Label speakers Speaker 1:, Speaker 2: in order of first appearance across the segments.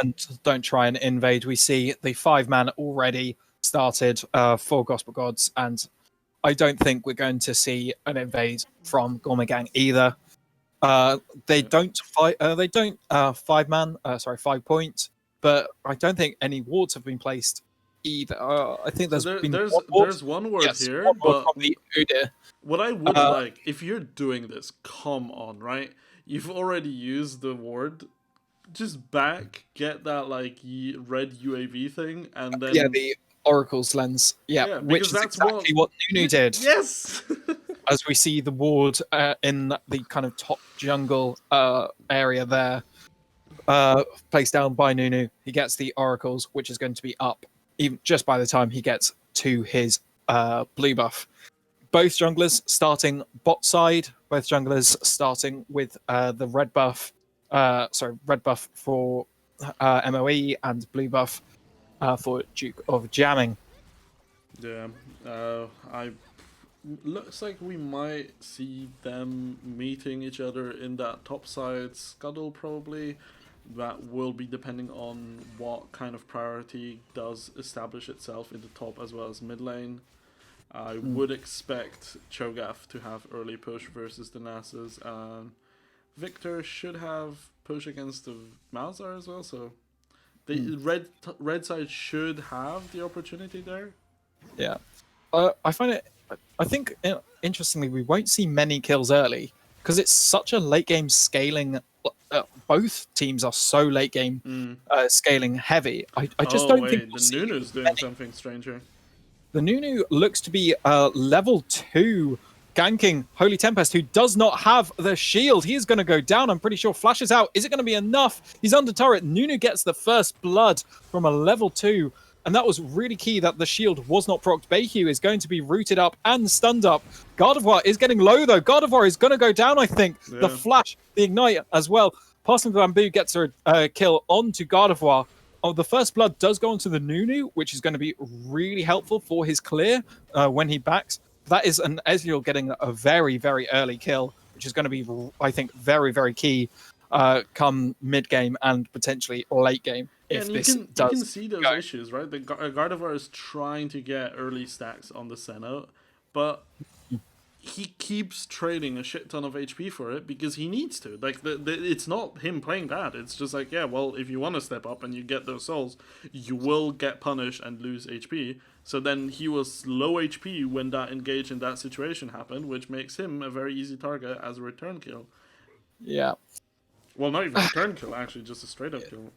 Speaker 1: and don't try and invade. We see the 5-man already started for Gosport Gods, and I don't think we're going to see an invade from Gourmet Gang either. They don't fight. They don't 5-man. Sorry, 5-point. But I don't think any wards have been placed either. I think
Speaker 2: So there's one word here,
Speaker 1: one ward
Speaker 2: but
Speaker 1: from the Udyr.
Speaker 2: what I would like, if you're doing this, come on, right? You've already used the ward. Just get that like red UAV thing, and then
Speaker 1: The Oracle's lens. Yeah, which is exactly what Nunu did.
Speaker 2: Yes.
Speaker 1: As we see the ward in the kind of top jungle area there, placed down by Nunu. He gets the oracles, which is going to be up even just by the time he gets to his blue buff. Both junglers starting bot side. Both junglers starting with the red buff. Red buff for MOE and blue buff for Duke of Jamming.
Speaker 2: Yeah, looks like we might see them meeting each other in that top side scuttle probably. That will be depending on what kind of priority does establish itself in the top as well as mid lane. I would expect Cho'Gath to have early push versus the Nasus, and Victor should have push against the Malzahar as well, so the red side should have the opportunity there.
Speaker 1: Yeah. I think interestingly, we won't see many kills early because it's such a late game scaling. Both teams are so late game scaling heavy. I just don't think
Speaker 2: the Nunu's doing something strange here.
Speaker 1: The Nunu looks to be level 2 ganking Holy Tempest, who does not have the shield. He is going to go down, I'm pretty sure. Flashes out. Is it going to be enough? He's under turret. Nunu gets the first blood from a level 2. And that was really key that the shield was not procced. Bayhu is going to be rooted up and stunned up. Gardevoir is getting low, though. Gardevoir is going to go down, I think. Yeah. The flash, the ignite as well. Passing Bamboo gets a kill onto Gardevoir. Oh, the first blood does go onto the Nunu, which is going to be really helpful for his clear when he backs. That is an Ezreal getting a very, very early kill, which is going to be, I think, very, very key come mid-game and potentially late game.
Speaker 2: And you can see those issues, right? The Gardevoir is trying to get early stacks on the Senna, but he keeps trading a shit ton of HP for it because he needs to. Like, it's not him playing bad. It's just like, yeah, well, if you want to step up and you get those souls, you will get punished and lose HP. So then he was low HP when that engage in that situation happened, which makes him a very easy target as a return kill.
Speaker 1: Yeah.
Speaker 2: Well, not even a return kill, actually, just a straight-up kill.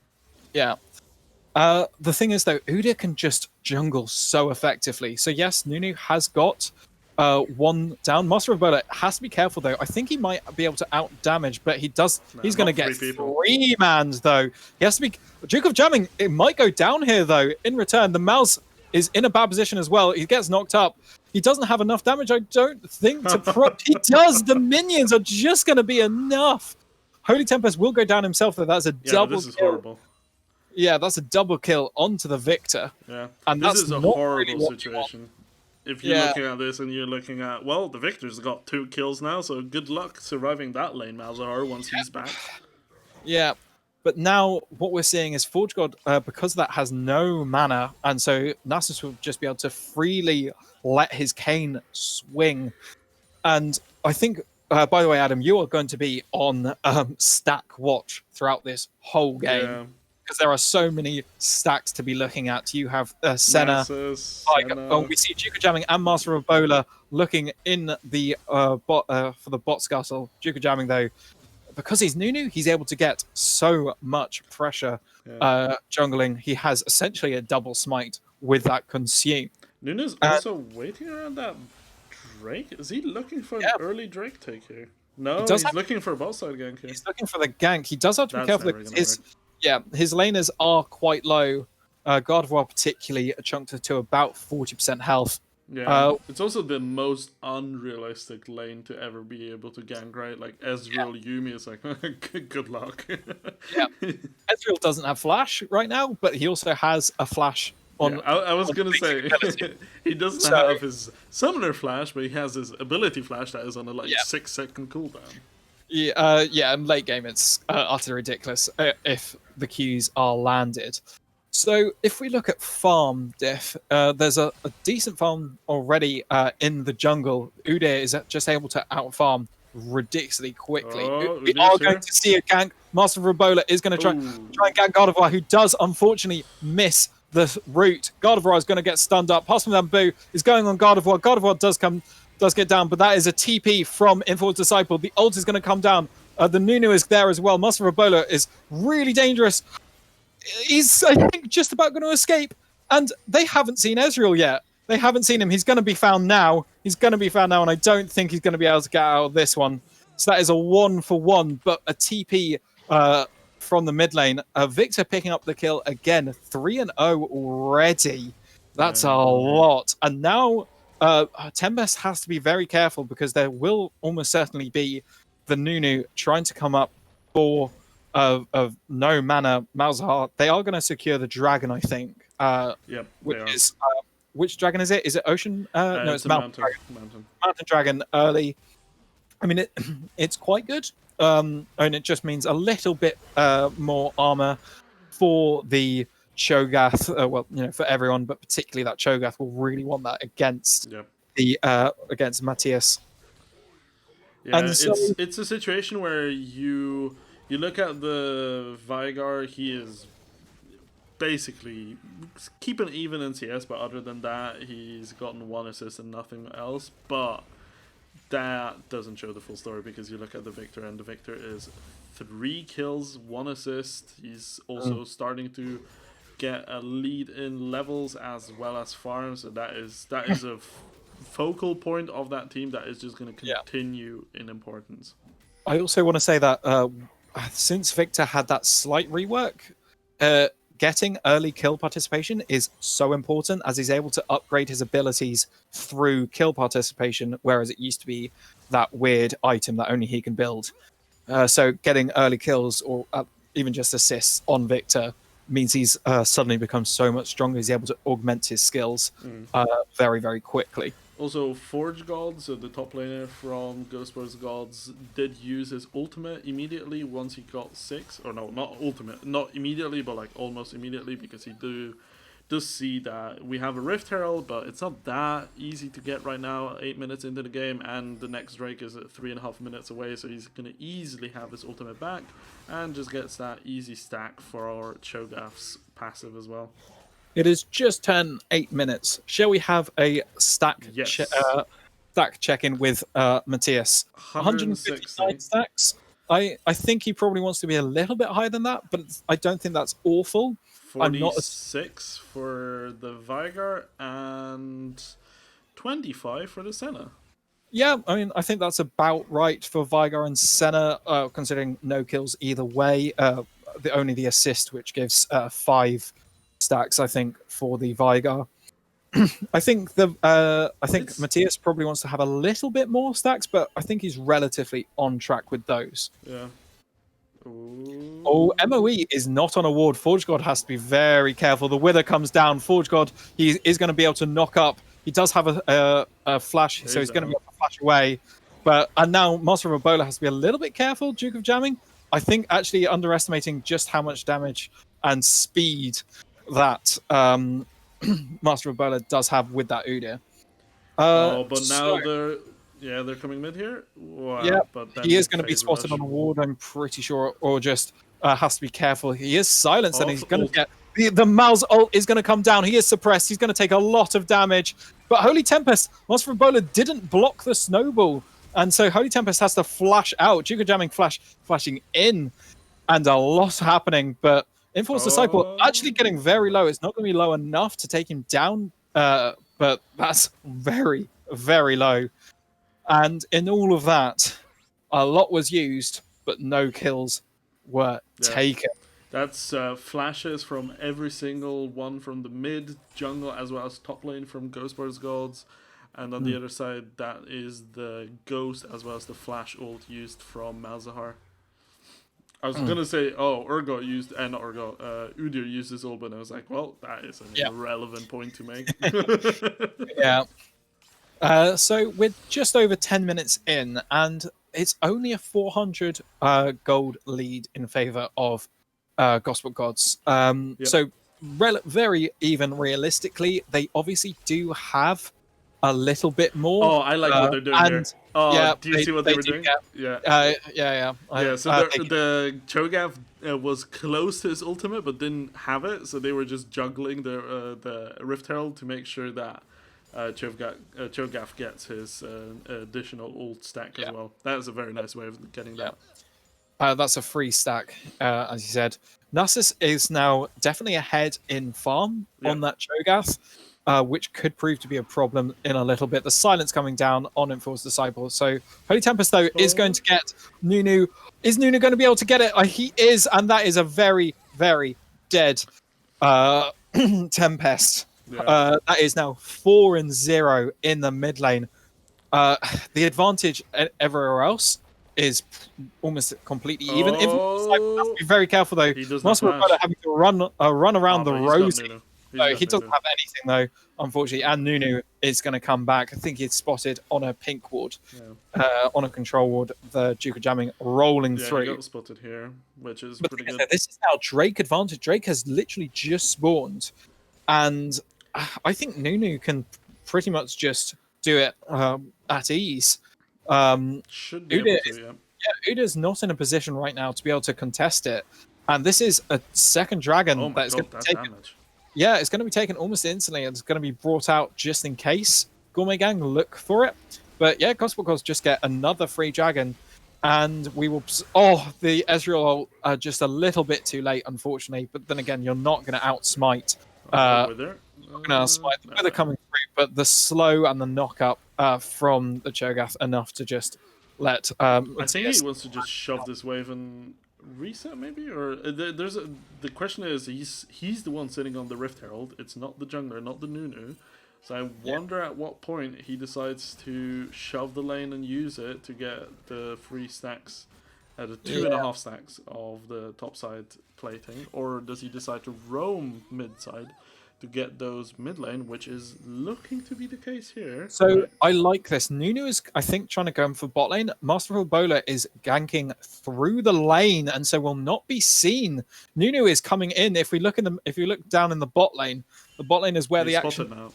Speaker 1: Yeah. The thing is, though, Udyr can just jungle so effectively. So, yes, Nunu has got one down. Master of Bola has to be careful, though. I think he might be able to out-damage, but he does. He's going to get 3 mans, though. He has to be... Duke of Jamming, it might go down here, though. In return, the mouse is in a bad position as well. He gets knocked up. He doesn't have enough damage, I don't think, to prop. He does. The minions are just going to be enough. Holy Tempest will go down himself, though. That's a double
Speaker 2: this is horrible.
Speaker 1: Yeah, that's a double kill onto the Victor.
Speaker 2: Yeah,
Speaker 1: and
Speaker 2: this is a horrible situation. If you're looking at this and you're looking at, well, the Victor's got 2 kills now, so good luck surviving that lane, Malzahar, once he's back.
Speaker 1: Yeah, but now what we're seeing is Forge God, because that has no mana, and so Nasus will just be able to freely let his cane swing. And I think... by the way, Adam, you are going to be on stack watch throughout this whole game because there are so many stacks to be looking at. You have Senna, we see Duke of Jamming and Master of Bola looking in the bot for the bot scuttle. Duke of Jamming, though, because he's Nunu, he's able to get so much pressure jungling. He has essentially a double smite with that consume.
Speaker 2: Nunu's also waiting around that Drake? Is he looking for an early Drake take here? No, he's looking for a bot side gank here.
Speaker 1: He's looking for the gank. He does have to be careful. His laners are quite low. Gardevoir particularly chunked to about 40% health.
Speaker 2: Yeah, it's also the most unrealistic lane to ever be able to gank, right? Like Ezreal, Yuumi is like, good luck.
Speaker 1: Ezreal doesn't have flash right now, but he also has a flash.
Speaker 2: I was going to say, he doesn't have his summoner flash, but he has his ability flash that is on a 6-second cooldown.
Speaker 1: Yeah, and late game it's utterly ridiculous if the Qs are landed. So if we look at farm diff, there's a decent farm already in the jungle. Udyr is just able to outfarm ridiculously quickly.
Speaker 2: Oh,
Speaker 1: We
Speaker 2: Udyr's
Speaker 1: are going
Speaker 2: here.
Speaker 1: to see a gank. Master of Ebola is going to try and gank Gardevoir, who does unfortunately miss the route. Gardevoir is going to get stunned up. Passing Bamboo is going on Gardevoir. Gardevoir does get down, but that is a TP from Infernal Disciple. The ult is going to come down. The Nunu is there as well. Master of Ebola is really dangerous. He's, I think, just about going to escape. And they haven't seen Ezreal yet. They haven't seen him. He's going to be found now. And I don't think he's going to be able to get out of this one. So that is a 1-for-1, but a TP from the mid lane. Victor picking up the kill again. 3-0 already. That's a lot. And now Tempest has to be very careful because there will almost certainly be the Nunu trying to come up for of no mana Malzahar. They are going to secure the dragon, I think.
Speaker 2: Yep.
Speaker 1: Which dragon is it? Is it Ocean? No, it's Mountain Dragon. Mountain Dragon early. I mean, it's quite good. And it just means a little bit more armor for the Cho'Gath. Well, for everyone, but particularly that Cho'Gath will really want that against against Matthias.
Speaker 2: Yeah, and so, it's a situation where you look at the Veigar. He is basically keeping even in CS, but other than that, he's gotten 1 assist and nothing else. But that doesn't show the full story because you look at the Victor, and the Victor is 3 kills, 1 assist. He's also starting to get a lead in levels as well as farm. So that is a focal point of that team that is just going to continue in importance.
Speaker 1: I also want to say that since Victor had that slight rework, getting early kill participation is so important as he's able to upgrade his abilities through kill participation, whereas it used to be that weird item that only he can build. So getting early kills or even just assists on Victor means he's suddenly become so much stronger. He's able to augment his skills very, very quickly.
Speaker 2: Also, Forge God, so the top laner from Gosport's Gods, did use his ultimate immediately once he got 6. Or no, not ultimate. Not immediately, but like almost immediately, because he does see that we have a Rift Herald, but it's not that easy to get right now, 8 minutes into the game, and the next Drake is at 3.5 minutes away, so he's going to easily have his ultimate back, and just gets that easy stack for our Cho'Gath's passive as well.
Speaker 1: It is just turned 8 minutes. Shall we have a stack stack check-in with Matthias? 159 stacks. I think he probably wants to be a little bit higher than that, but I don't think that's awful.
Speaker 2: 46 for the Veigar and 25 for the Senna.
Speaker 1: Yeah, I mean, I think that's about right for Veigar and Senna, considering no kills either way. Only the assist, which gives 5 stacks, I think, for the Veigar. I think Matthias probably wants to have a little bit more stacks, but I think he's relatively on track with those.
Speaker 2: Yeah.
Speaker 1: Ooh. Oh, MOE is not on a ward. Forge God has to be very careful. The Wither comes down. Forge God, he is going to be able to knock up. He does have a flash, so he's going to be able to flash away. And now Master of Ebola has to be a little bit careful. Duke of Jamming, I think, actually underestimating just how much damage and speed that Master of Ebola does have with that Udyr.
Speaker 2: But now they're coming mid here. Wow,
Speaker 1: yeah,
Speaker 2: but then
Speaker 1: he is going to be spotted on a ward, I'm pretty sure, or just has to be careful. He is silenced, and he's going to get the Mal's ult is going to come down. He is suppressed. He's going to take a lot of damage. But Holy Tempest, Master of Ebola didn't block the snowball, and so Holy Tempest has to flash out. Duke of Jamming flashing in, and a lot happening, but Infernal Disciple actually getting very low. It's not going to be low enough to take him down, but that's very, very low. And in all of that, a lot was used, but no kills were taken.
Speaker 2: That's flashes from every single one from the mid, jungle, as well as top lane from Gosport's Gods. And on the other side, that is the Ghost, as well as the flash ult used from Malzahar. I was going to say, Urgot used, not Urgot, Udyr used his ult, but I was like, well, that is an irrelevant point to make.
Speaker 1: Yeah. So we're just over 10 minutes in, and it's only a 400 gold lead in favor of Gosport Gods. So very even realistically. They obviously do have a little bit more.
Speaker 2: Oh, I like what they're doing here.
Speaker 1: And
Speaker 2: Oh,
Speaker 1: yeah,
Speaker 2: do you see what they were
Speaker 1: do
Speaker 2: doing?
Speaker 1: get,
Speaker 2: Yeah.
Speaker 1: yeah.
Speaker 2: Yeah, so the Cho'Gath was close to his ultimate but didn't have it, so they were just juggling the Rift Herald to make sure that Cho'Gath gets his additional ult stack as well. That is a very nice way of getting that.
Speaker 1: That's a free stack, as you said. Nasus is now definitely ahead in farm on that Cho'Gath, which could prove to be a problem in a little bit. The silence coming down on Enforced Disciple. So Holy Tempest, though, is going to get Nunu. Is Nunu going to be able to get it? He is, and that is a very, very dead Tempest. That is now 4-0 in the mid lane. The advantage everywhere else is almost completely even. If has to be very careful though. Master having to run around the Rosie. He doesn't have anything though, unfortunately. And Nunu is going to come back. I think he's spotted on a pink ward, on a control ward. The Duke of Jamming rolling through.
Speaker 2: He got spotted here, which is
Speaker 1: but
Speaker 2: pretty good.
Speaker 1: This is now Drake advantage. Drake has literally just spawned, and I think Nunu can pretty much just do it at ease.
Speaker 2: Should be able to,
Speaker 1: Uda's not in a position right now to be able to contest it, and this is a second dragon that's going to be taken. Yeah, it's going to be taken almost instantly, and it's going to be brought out just in case Gourmet Gang look for it. But yeah, Gosport Gods just get another free dragon, and we will. Oh, the Ezreal are just a little bit too late, unfortunately. But then again, you're not going to outsmite.
Speaker 2: Wither?
Speaker 1: Not going to outsmite the Wither coming through, but the slow and the knock up from the Cho'Gath enough to just let.
Speaker 2: I think he wants to just shove this wave and reset, maybe, or the question is he's the one sitting on the Rift Herald. It's not the jungler, not the Nunu. So I wonder at what point he decides to shove the lane and use it to get the free stacks, the 2.5 stacks of the top side plating, or does he decide to roam mid side to get those mid lane, which is looking to be the case here.
Speaker 1: So I like this. Nunu is, I think, trying to go for bot lane. Master of Ebola is ganking through the lane, and so will not be seen. Nunu is coming in. If we look down in the bot lane, the bot lane is where the action.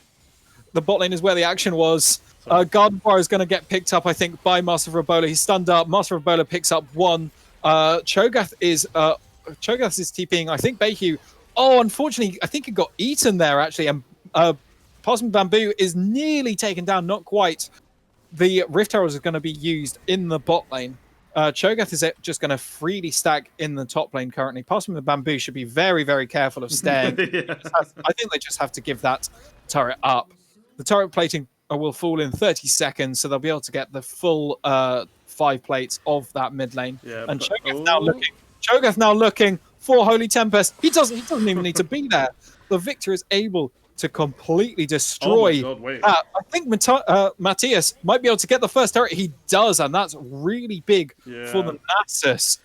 Speaker 1: The bot lane is where the action was. Garden Bar is going to get picked up, I think, by Master of Ebola. He's stunned up. Master of Ebola picks up one. Cho'Gath is TPing, I think, Bayhu. Oh, unfortunately, I think it got eaten there, actually. And Possum Bamboo is nearly taken down, not quite. The Rift Herald is going to be used in the bot lane. Cho'Gath is just going to freely stack in the top lane currently. Possum and Bamboo should be very, very careful of staying. I think they just have to give that turret up. The turret plating will fall in 30 seconds, so they'll be able to get the full 5 plates of that mid lane. And Cho'Gath now looking for Holy Tempest. He doesn't even need to be there. The Victor is able to completely destroy. I think Matthias might be able to get the first turret. He does, and that's really big for the Nasus.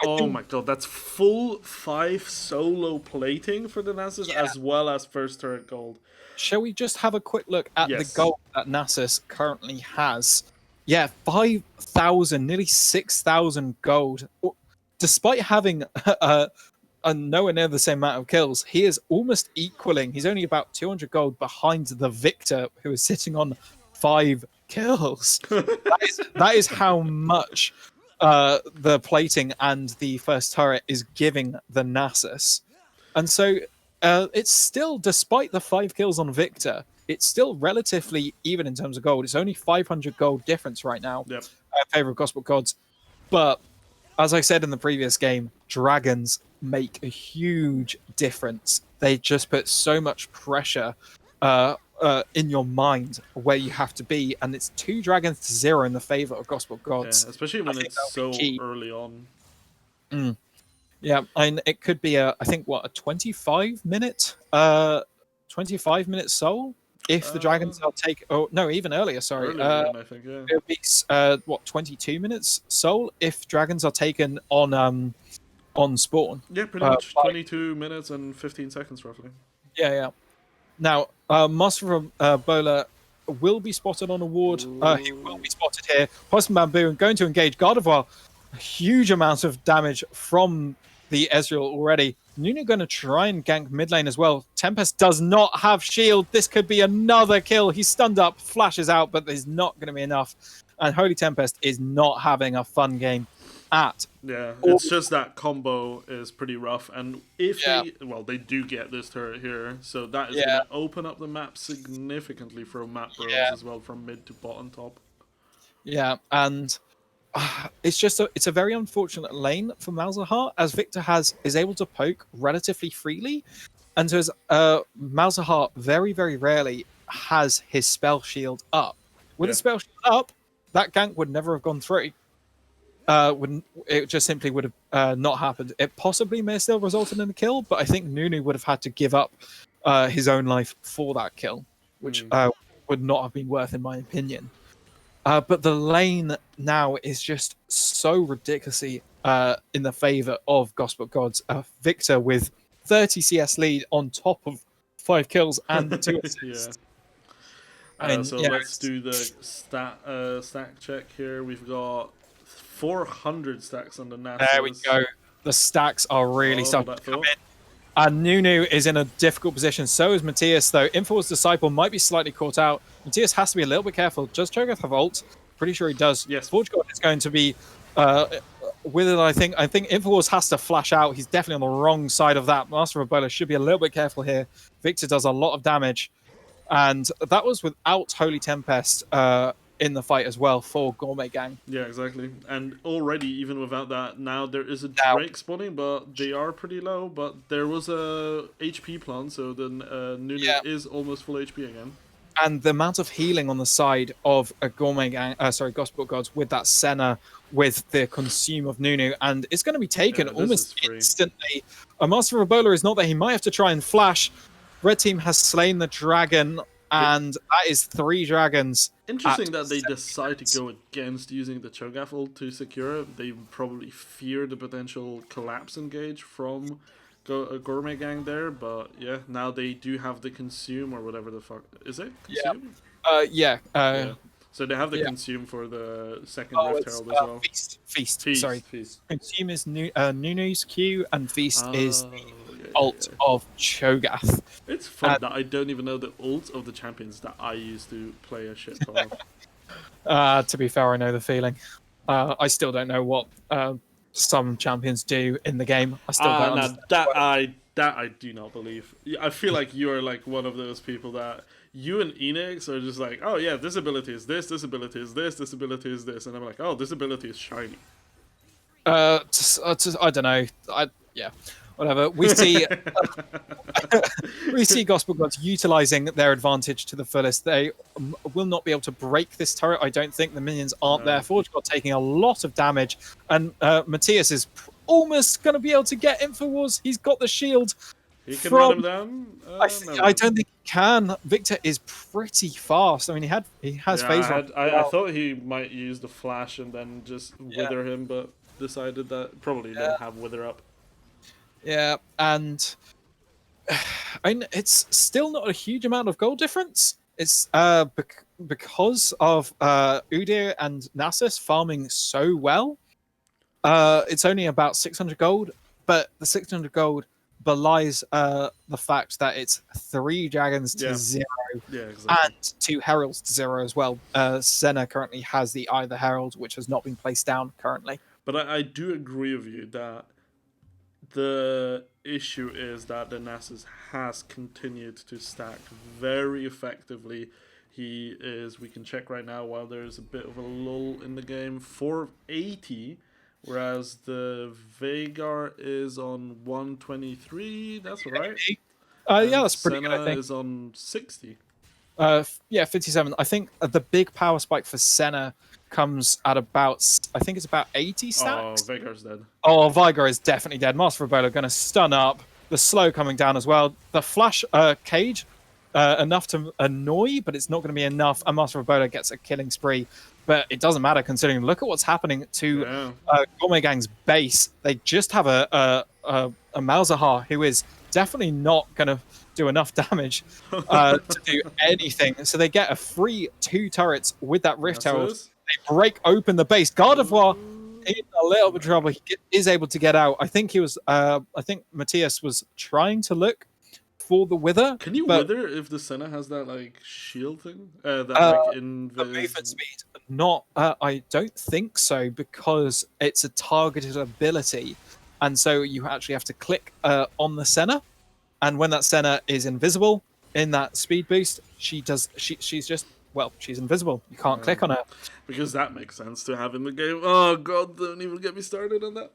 Speaker 2: Oh my god, that's full 5 solo plating for the Nasus as well as first turret gold.
Speaker 1: Shall we just have a quick look at the gold that Nasus currently has? Yeah, 5,000, nearly 6,000 gold. Despite having nowhere near the same amount of kills, he is almost equaling. He's only about 200 gold behind the Victor, who is sitting on 5 kills. that is how much the plating and the first turret is giving the Nasus. And so it's still, despite the 5 kills on Victor, it's still relatively even in terms of gold. It's only 500 gold difference right now in favor of Gosport Gods. But as I said in the previous game, dragons make a huge difference. They just put so much pressure in your mind where you have to be, and it's 2 dragons to 0 in the favor of Gosport Gods.
Speaker 2: Yeah, especially when it's so early on.
Speaker 1: Yeah, and it could be I think a 25-minute soul if the dragons are even earlier. Sorry,
Speaker 2: I think,
Speaker 1: it would be 22 minutes soul if dragons are taken on spawn.
Speaker 2: Yeah, pretty much 22 minutes and 15 seconds roughly.
Speaker 1: Yeah. Now, Master of Ebola will be spotted on a ward. He will be spotted here. Poison Bamboo and going to engage Gardevoir. A huge amount of damage from the Ezreal already. Nunu going to try and gank mid lane as well. Tempest does not have shield. This could be another kill. He's stunned up, flashes out, but there's not going to be enough. And Holy Tempest is not having a fun game at
Speaker 2: Yeah, it's just that combo is pretty rough. And if they do get this turret here, so that is going to open up the map significantly for map rows as well, from mid to bottom top.
Speaker 1: Yeah, and it's a very unfortunate lane for Malzahar, as Victor is able to poke relatively freely, and so Malzahar very, very rarely has his spell shield up. With his spell shield up, that gank would never have gone through. It just simply would have not happened. It possibly may have still resulted in a kill, but I think Nunu would have had to give up his own life for that kill, which would not have been worth, in my opinion. But the lane now is just so ridiculously in the favor of Gosport Gods. Victor with 30 CS lead on top of 5 kills and 2 assists.
Speaker 2: Let's do the stack check here. We've got 400 stacks on the Nasus.
Speaker 1: There we go. The stacks are really starting to come in. And Nunu is in a difficult position. So is Matthias, though. Infowars Disciple might be slightly caught out. Matthias has to be a little bit careful. Does Cho'Gath have ult? Pretty sure he does.
Speaker 2: Yes.
Speaker 1: Forge God is going to be with it, I think. I think Infowars has to flash out. He's definitely on the wrong side of that. Master of Ebola should be a little bit careful here. Victor does a lot of damage. And that was without Holy Tempest in the fight as well for Gourmet Gang.
Speaker 2: Yeah, exactly. And already, even without that, now there is a Drake spawning, but they are pretty low. But there was a HP plant, so then Nunu is almost full HP again.
Speaker 1: And the amount of healing on the side of a Gourmet Gang, Gosport Gods with that Senna, with the consume of Nunu, and it's going to be taken almost instantly. A Master of Ebola is not there. He might have to try and flash. Red team has slain the dragon, and that is 3 dragons.
Speaker 2: Interesting that they decide to go against using the Cho'Gath ult to secure it. They probably fear the potential collapse engage from a Gourmet Gang there, but yeah, now they do have the consume, or whatever the fuck is it? Consume? So they have the consume for the second Rift Herald as well.
Speaker 1: Feast. Consume is Nunu's Q, and Feast is the ult of Cho'Gath.
Speaker 2: It's fun that I don't even know the ult of the champions that I used to play a shit ton of.
Speaker 1: To be fair, I know the feeling. I still don't know what some champions do in the game. I still don't understand.
Speaker 2: That I do not believe. I feel like you are like one of those people that you and Enix are just like, oh yeah, this ability is this ability is this ability is this, and I'm like, oh, this ability is shiny.
Speaker 1: I don't know. Whatever. We see Gosport Gods utilizing their advantage to the fullest. They will not be able to break this turret. I don't think the minions aren't there. Forge God taking a lot of damage, and Matthias is almost going to be able to get Infowars. He's got the shield.
Speaker 2: He can run him down.
Speaker 1: I don't think he can. Victor is pretty fast. I mean, he has phase run.
Speaker 2: I thought he might use the flash and then just wither him, but decided that probably don't have wither up.
Speaker 1: Yeah, and it's still not a huge amount of gold difference. It's because of Udyr and Nasus farming so well. It's only about 600 gold, but the 600 gold belies the fact that it's 3 dragons to 0 and 2 heralds to 0 as well. Senna currently has the Either Herald, which has not been placed down currently.
Speaker 2: But I do agree with you that the issue is that the Nasus has continued to stack very effectively. He is, we can check right now while there's a bit of a lull in the game, 480, whereas the Veigar is on 123, that's right?
Speaker 1: Yeah, that's pretty
Speaker 2: Senna
Speaker 1: good, I think.
Speaker 2: Is on 60.
Speaker 1: 57. I think the big power spike for Senna comes at about, I think it's about 80 stacks.
Speaker 2: Oh, Veigar's dead.
Speaker 1: Oh, Veigar is definitely dead. Master of Ebola going to stun up. The slow coming down as well. The flash cage, enough to annoy, but it's not going to be enough. And Master of Ebola gets a killing spree. But it doesn't matter, considering look at what's happening to Gourmet Gang's base. They just have a Malzahar who is definitely not going to do enough damage to do anything. So they get a free 2 turrets with that Rift Herald.
Speaker 2: Nessus.
Speaker 1: They break open the base. God of War in a little bit of trouble. Is able to get out. I think he was. I think Matthias was trying to look for the Wither.
Speaker 2: Can you
Speaker 1: but,
Speaker 2: wither if the Senna has that like shield thing? That like in
Speaker 1: the movement speed? Not. I don't think so, because it's a targeted ability, and so you actually have to click on the Senna, and when that Senna is invisible in that speed boost, she's just. Well, she's invisible. You can't click on her.
Speaker 2: Because that makes sense to have in the game. Oh god, don't even get me started on that.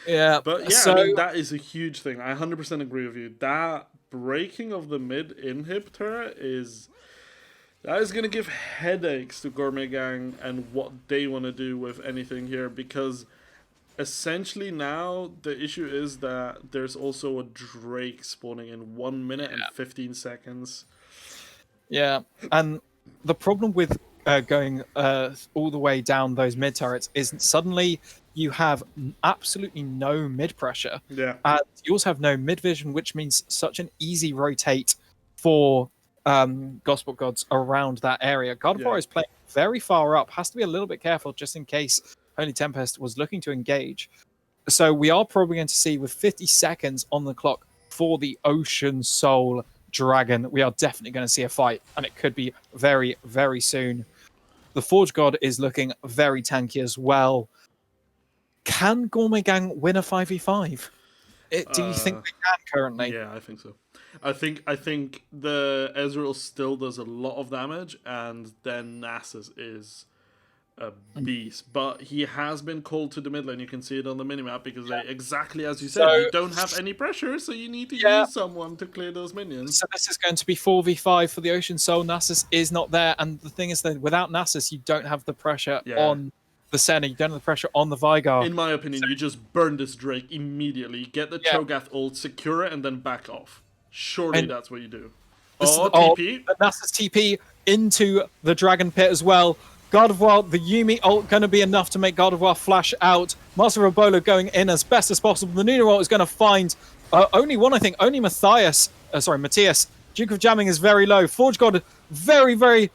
Speaker 1: Yeah,
Speaker 2: but yeah,
Speaker 1: so,
Speaker 2: I mean, that is a huge thing. I 100% agree with you. That breaking of the mid inhib turret is going to give headaches to Gourmet Gang and what they want to do with anything here, because essentially now the issue is that there's also a Drake spawning in 1 minute and 15 seconds.
Speaker 1: Yeah, and the problem with going all the way down those mid turrets is suddenly you have absolutely no mid pressure.
Speaker 2: Yeah.
Speaker 1: And you also have no mid vision, which means such an easy rotate for Gosport gods around that area. God of War is playing very far up, has to be a little bit careful just in case Holy Tempest was looking to engage. So we are probably going to see, with 50 seconds on the clock for the Ocean Soul Dragon, we are definitely going to see a fight, and it could be very, very soon. The Forge God is looking very tanky as well. Can Gourmet Gang win a 5v5? Do you think they can currently?
Speaker 2: Yeah, I think so. I think the Ezreal still does a lot of damage, and then Nasus is a beast. But he has been called to the mid lane. You can see it on the minimap, because they, exactly as you said, you don't have any pressure, so you need to use someone to clear those minions.
Speaker 1: So this is going to be 4v5 for the Ocean Soul. Nasus is not there, and the thing is that without Nasus, you don't have the pressure on the Senna, you don't have the pressure on the Vigar.
Speaker 2: In my opinion, you just burn this Drake immediately, get the Cho'Gath ult, secure it, and then back off. Surely that's what you do. TP.
Speaker 1: The Nasus TP into the Dragon Pit as well. God of War, the Yuumi ult going to be enough to make God of War flash out. Master of Ebola going in as best as possible. The Nunu ult is going to find only one, I think, only Matthias. Duke of Jamming is very low. Forge God very, very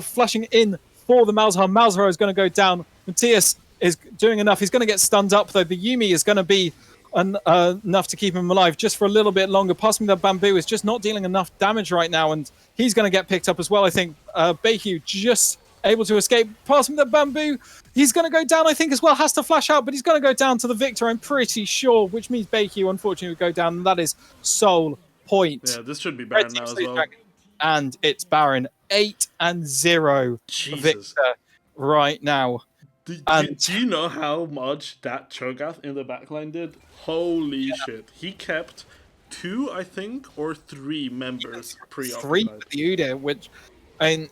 Speaker 1: flashing in for the Malzahar. Malzahar is going to go down. Matthias is doing enough. He's going to get stunned up, though. The Yuumi is going to be enough to keep him alive just for a little bit longer. Passing the bamboo is just not dealing enough damage right now, and he's going to get picked up as well, I think. Baekyu just able to escape. Passing the bamboo. He's going to go down, I think, as well. Has to flash out, but he's going to go down to the victor, I'm pretty sure, which means Baekyu, unfortunately, will go down, and that is Soul Point.
Speaker 2: Yeah, this should be Baron now as well.
Speaker 1: And it's Baron 8-0 victor right now.
Speaker 2: Do you know how much that Cho'Gath in the backline did? Holy shit. He kept 2, I think, or 3 members pre-occupied.
Speaker 1: 3 for the Udyr, which... and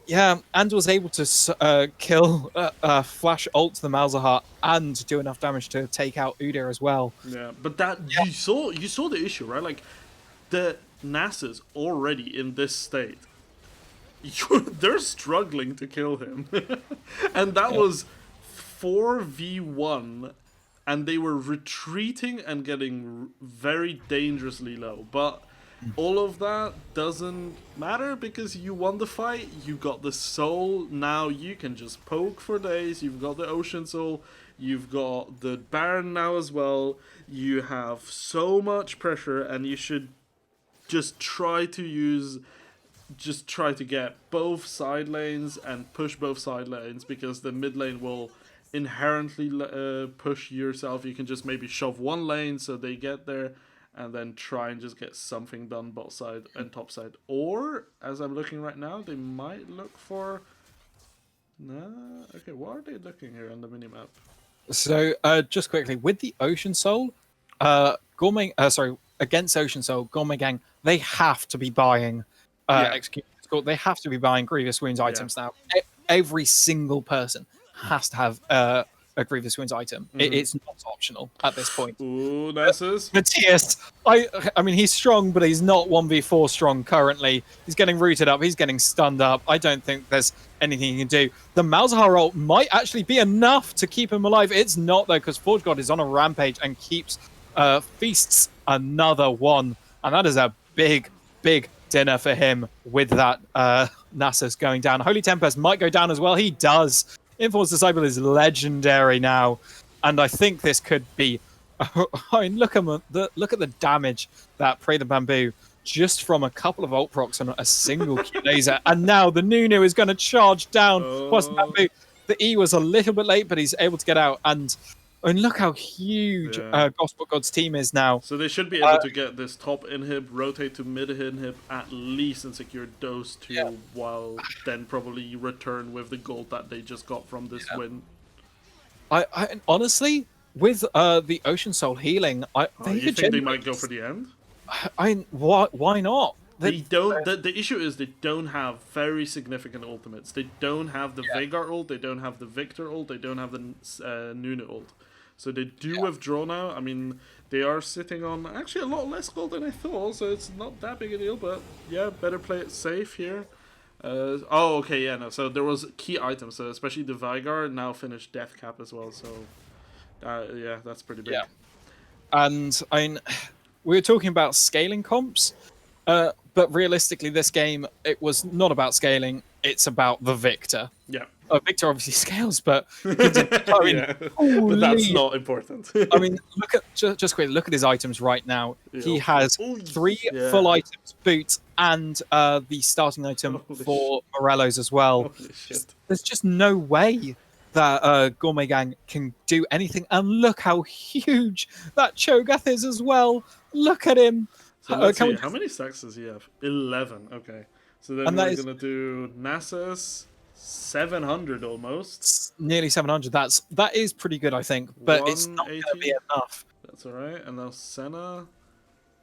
Speaker 1: was able to kill flash ult the Malzahar and do enough damage to take out Udyr as well.
Speaker 2: Yeah, but that you saw the issue, right? Like, the Nasus already in this state, they're struggling to kill him. And that was 4v1, and they were retreating and getting very dangerously low. But all of that doesn't matter, because you won the fight, you got the soul, now you can just poke for days, you've got the Ocean Soul, you've got the Baron now as well, you have so much pressure, and you should just try to get both side lanes and push both side lanes, because the mid lane will inherently push yourself. You can just maybe shove one lane so they get there, and then try and just get something done bot side and top side. Or, as I'm looking right now, they might look for... Nah, okay, what are they looking here on the minimap?
Speaker 1: So, just quickly, with the Ocean Soul, against Ocean Soul, Gourmet Gang, they have to be buying they have to be buying Grievous Wounds items now. Every single person has to have a Grievous Wounds item. It's not optional at this point.
Speaker 2: Ooh, Nasus.
Speaker 1: Matthias, I mean, he's strong, but he's not 1v4 strong currently. He's getting rooted up. He's getting stunned up. I don't think there's anything he can do. The Malzahar ult might actually be enough to keep him alive. It's not, though, because Forge God is on a rampage and keeps feasts another one. And that is a big, big dinner for him with that Nasus going down. Holy Tempest might go down as well. He does. Inform's Disciple is legendary now. And I think this could be... I mean, look at the damage that Pray the Bamboo just from a couple of ult procs and a single Q laser. And now the Nunu is going to charge down. Plus Bamboo. The E was a little bit late, but he's able to get out. And look how huge Gosport God's team is now.
Speaker 2: So they should be able to get this top inhib, rotate to mid inhib at least, and secure those two, while then probably return with the gold that they just got from this win.
Speaker 1: I honestly, with the Ocean Soul healing,
Speaker 2: you think they might go for the end?
Speaker 1: Why not?
Speaker 2: They don't. The issue is they don't have very significant ultimates. They don't have the Veigar ult. They don't have the Victor ult. They don't have the Nunu ult. So they do withdraw now. I mean, they are sitting on actually a lot less gold than I thought. So it's not that big a deal. But yeah, better play it safe here. Okay, yeah, no. So there was key items. So especially the Veigar now finished death cap as well. So yeah, that's pretty big.
Speaker 1: Yeah. And I mean, we were talking about scaling comps. But realistically, this game, it was not about scaling. It's about the Victor.
Speaker 2: Yeah.
Speaker 1: Victor obviously scales, but I mean,
Speaker 2: but that's not important.
Speaker 1: I mean, look at just quickly. Look at his items right now. He has 3 full items, boots, and the starting item for Morello's as well. There's just no way that Gourmet Gang can do anything. And look how huge that Cho'Gath is as well. Look at him.
Speaker 2: So let's see, how many stacks does he have? 11. Okay. So then we're going to do Nasus, 700 almost.
Speaker 1: Nearly 700. That is pretty good, I think. But it's not going to be enough.
Speaker 2: That's all right. And now Senna,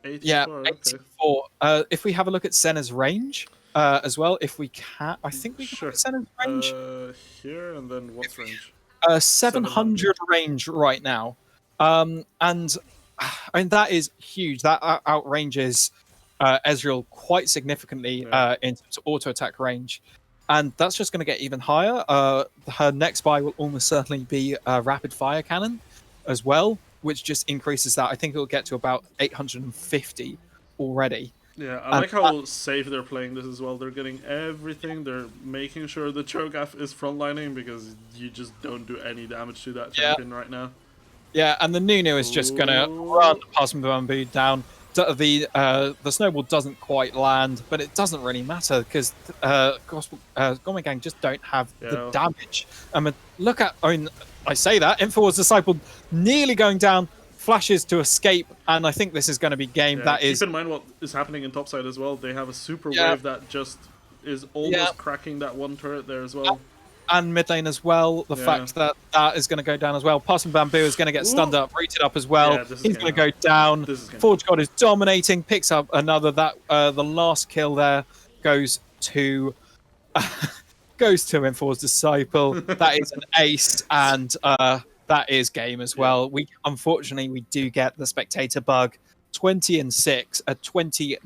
Speaker 2: 84.
Speaker 1: Yeah, 84.
Speaker 2: Okay.
Speaker 1: If we have a look at Senna's range as well, if we can... I think we can look at Senna's range.
Speaker 2: Here, and then what's range?
Speaker 1: 700 range right now. And... I mean, that is huge. That outranges Ezreal quite significantly in terms of auto-attack range. And that's just going to get even higher. Her next buy will almost certainly be Rapid Fire Cannon as well, which just increases that. I think it will get to about 850 already.
Speaker 2: Yeah, I like how safe they're playing this as well. They're getting everything. They're making sure the Cho'Gath is frontlining because you just don't do any damage to that champion right now.
Speaker 1: Yeah, and the Nunu is just going to run past the Bamboo down. The snowball doesn't quite land, but it doesn't really matter because Gourmet Gang just don't have the damage. I mean, look at... I mean, I say that. Info's Disciple nearly going down, flashes to escape, and I think this is going to be game.
Speaker 2: Keep in mind what is happening in topside as well. They have a super wave that just is almost cracking that one turret there as well.
Speaker 1: And mid lane as well. The fact that is going to go down as well. Passing Bamboo is going to get stunned up, rooted up as well. He's going to go down. Forge God is dominating, picks up another. That the last kill there goes to Info's Disciple. That is an ace, and that is game as well. Unfortunately we do get the spectator bug. 20-6, a 29.